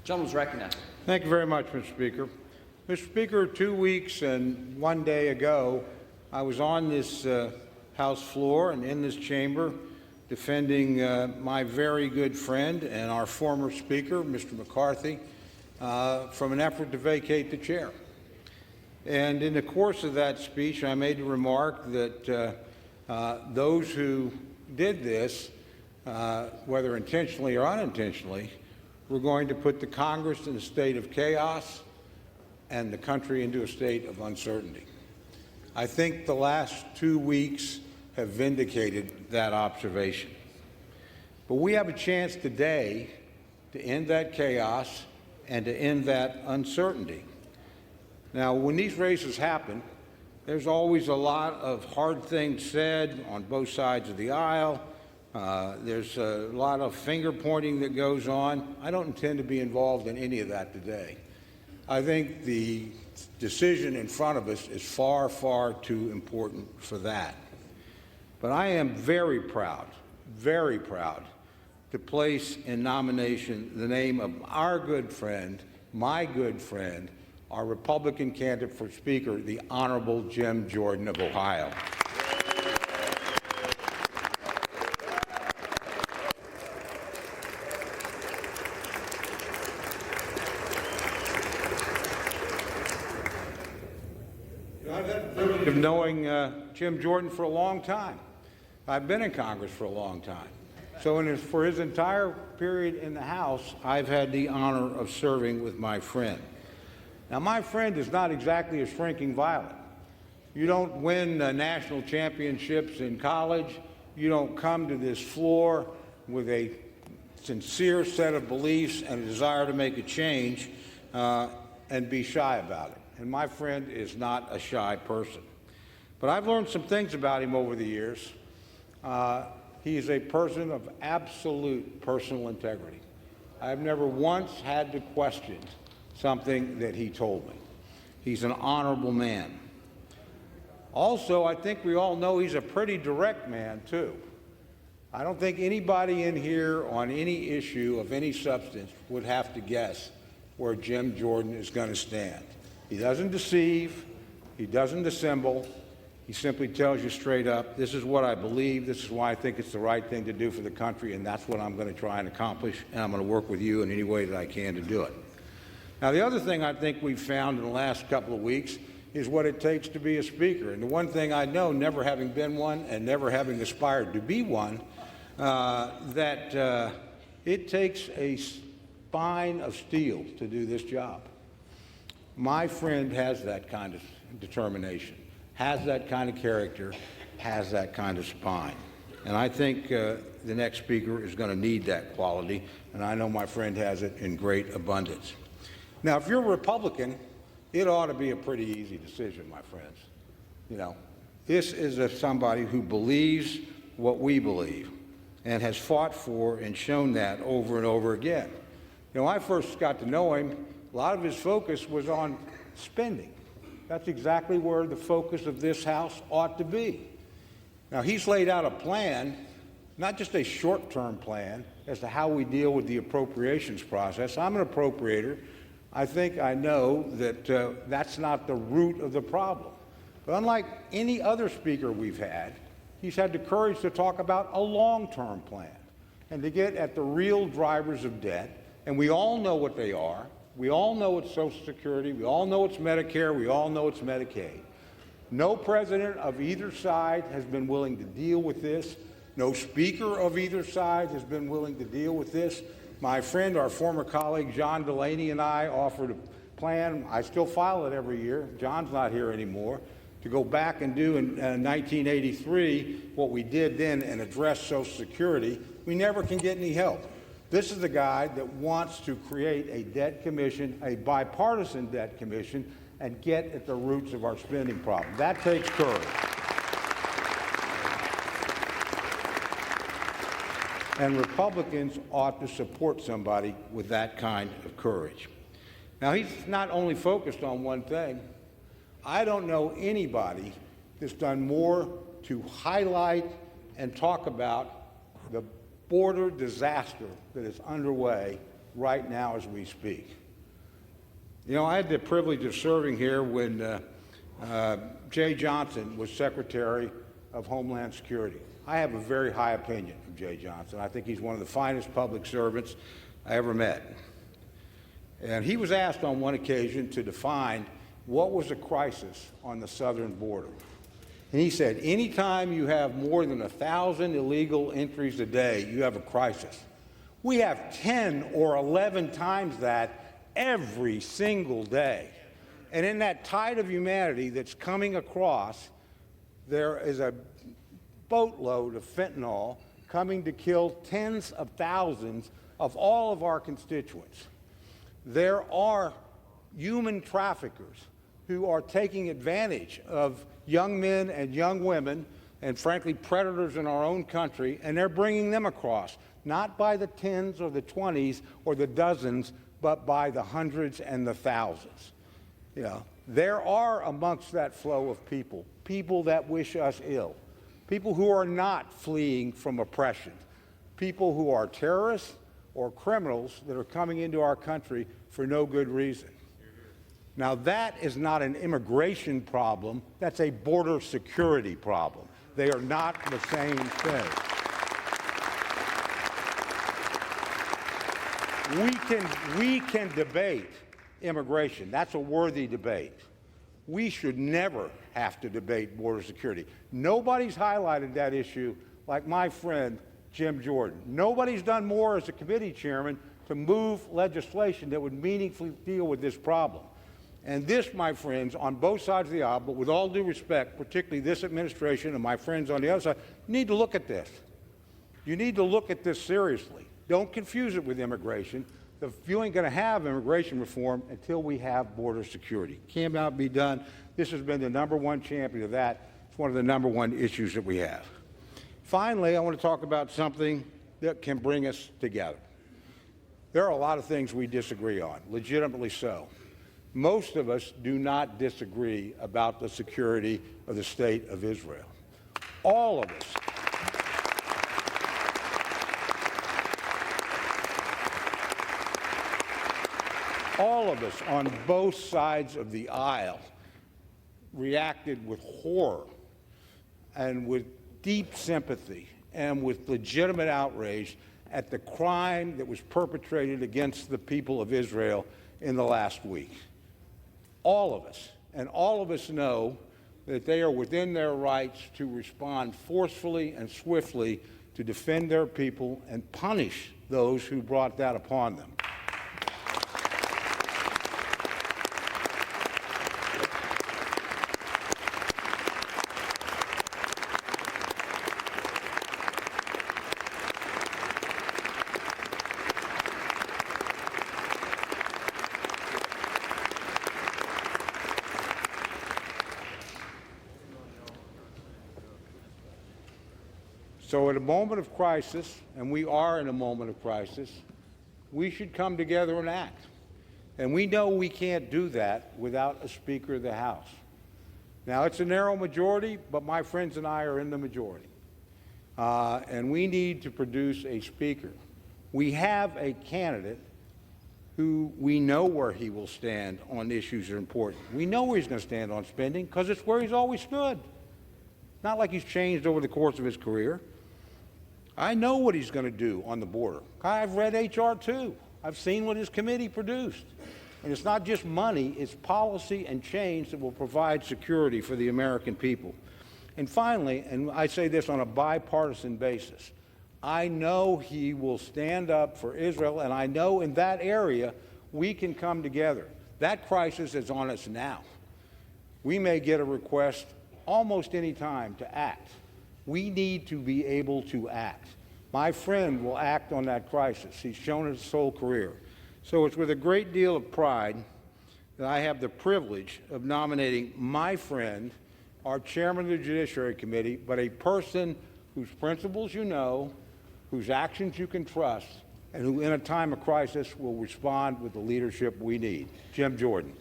Gentleman is recognized. Thank you very much, Mr. Speaker. Mr. Speaker, 2 weeks and 1 day ago, I was on this House floor and in this chamber defending my very good friend and our former Speaker, Mr. McCarthy, from an effort to vacate the chair. And in the course of that speech, I made the remark that those who did this, whether intentionally or unintentionally, were going to put the Congress in a state of chaos and the country into a state of uncertainty. I think the last 2 weeks have vindicated that observation. But we have a chance today to end that chaos and to end that uncertainty. Now, when these races happen, there's always a lot of hard things said on both sides of the aisle. There's a lot of finger-pointing that goes on. I don't intend to be involved in any of that today. I think the decision in front of us is far, far too important for that. But I am very proud to place in nomination the name of our good friend, my good friend, our Republican candidate for Speaker, the Honorable Jim Jordan of Ohio. I've had the privilege of knowing Jim Jordan for a long time. I've been in Congress for a long time. So for his entire period in the House, I've had the honor of serving with my friend. Now, my friend is not exactly a shrinking violet. You don't win national championships in college. You don't come to this floor with a sincere set of beliefs and a desire to make a change and be shy about it. And my friend is not a shy person. But I've learned some things about him over the years. He is a person of absolute personal integrity. I've never once had to question something that he told me. He's an honorable man. Also, I think we all know he's a pretty direct man, too. I don't think anybody in here on any issue of any substance would have to guess where Jim Jordan is going to stand. He doesn't deceive. He doesn't dissemble. He simply tells you straight up, this is what I believe, this is why I think it's the right thing to do for the country, and that's what I'm going to try and accomplish, and I'm going to work with you in any way that I can to do it. Now, the other thing I think we've found in the last couple of weeks is what it takes to be a speaker. And the one thing I know, never having been one and never having aspired to be one, that it takes a spine of steel to do this job. My friend has that kind of determination, has that kind of character, has that kind of spine. And I think the next speaker is going to need that quality, and I know my friend has it in great abundance. Now, if you're a Republican, it ought to be a pretty easy decision, my friends. You know, this is somebody who believes what we believe and has fought for and shown that over and over again. You know, when I first got to know him, a lot of his focus was on spending. That's exactly where the focus of this House ought to be. Now, he's laid out a plan, not just a short-term plan, as to how we deal with the appropriations process. I'm an appropriator. I think I know that that's not the root of the problem. But unlike any other speaker we've had, he's had the courage to talk about a long-term plan and to get at the real drivers of debt. And we all know what they are. We all know it's Social Security. We all know it's Medicare. We all know it's Medicaid. No president of either side has been willing to deal with this. No speaker of either side has been willing to deal with this. My friend, our former colleague, John Delaney, and I offered a plan. I still file it every year. John's not here anymore. To go back and do in 1983 what we did then and address Social Security. We never can get any help. This is the guy that wants to create a debt commission, a bipartisan debt commission, and get at the roots of our spending problem. That takes courage. And Republicans ought to support somebody with that kind of courage. Now, he's not only focused on one thing. I don't know anybody that's done more to highlight and talk about the border disaster that is underway right now as we speak. You know, I had the privilege of serving here when Jay Johnson was Secretary of Homeland Security. I have a very high opinion of Jay Johnson. I think he's one of the finest public servants I ever met. And he was asked on one occasion to define what was a crisis on the southern border. And he said, anytime you have more than 1,000 illegal entries a day, you have a crisis. We have 10 or 11 times that every single day. And in that tide of humanity that's coming across, there is a boatload of fentanyl coming to kill tens of thousands of all of our constituents. There are human traffickers who are taking advantage of young men and young women, and frankly, predators in our own country, and they're bringing them across, not by the tens or the 20s or the dozens, but by the hundreds and the thousands. You know, there are amongst that flow of people, people that wish us ill, people who are not fleeing from oppression, people who are terrorists or criminals that are coming into our country for no good reason. Now, that is not an immigration problem. That's a border security problem. They are not the same thing. We can debate immigration. That's a worthy debate. We should never have to debate border security. Nobody's highlighted that issue like my friend Jim Jordan. Nobody's done more as a committee chairman to move legislation that would meaningfully deal with this problem. And this, my friends, on both sides of the aisle, but with all due respect, particularly this administration and my friends on the other side, need to look at this. You need to look at this seriously. Don't confuse it with immigration. You ain't going to have immigration reform until we have border security. Cannot be done. This has been the #1 champion of that. It's one of the #1 issues that we have. Finally, I want to talk about something that can bring us together. There are a lot of things we disagree on, legitimately so. Most of us do not disagree about the security of the state of Israel. All of us. All of us on both sides of the aisle reacted with horror and with deep sympathy and with legitimate outrage at the crime that was perpetrated against the people of Israel in the last week. All of us, and all of us know that they are within their rights to respond forcefully and swiftly to defend their people and punish those who brought that upon them. So at a moment of crisis, and we are in a moment of crisis, we should come together and act. And we know we can't do that without a Speaker of the House. Now, it's a narrow majority, but my friends and I are in the majority. And we need to produce a Speaker. We have a candidate who we know where he will stand on issues that are important. We know where he's going to stand on spending because it's where he's always stood. Not like he's changed over the course of his career. I know what he's going to do on the border. I've read H.R. 2. I've seen what his committee produced. And it's not just money, it's policy and change that will provide security for the American people. And finally, and I say this on a bipartisan basis, I know he will stand up for Israel, and I know in that area we can come together. That crisis is on us now. We may get a request almost any time to act. We need to be able to act. My friend will act on that crisis. He's shown it his whole career. So it's with a great deal of pride that I have the privilege of nominating my friend, our chairman of the Judiciary Committee, but a person whose principles you know, whose actions you can trust, and who in a time of crisis will respond with the leadership we need. Jim Jordan.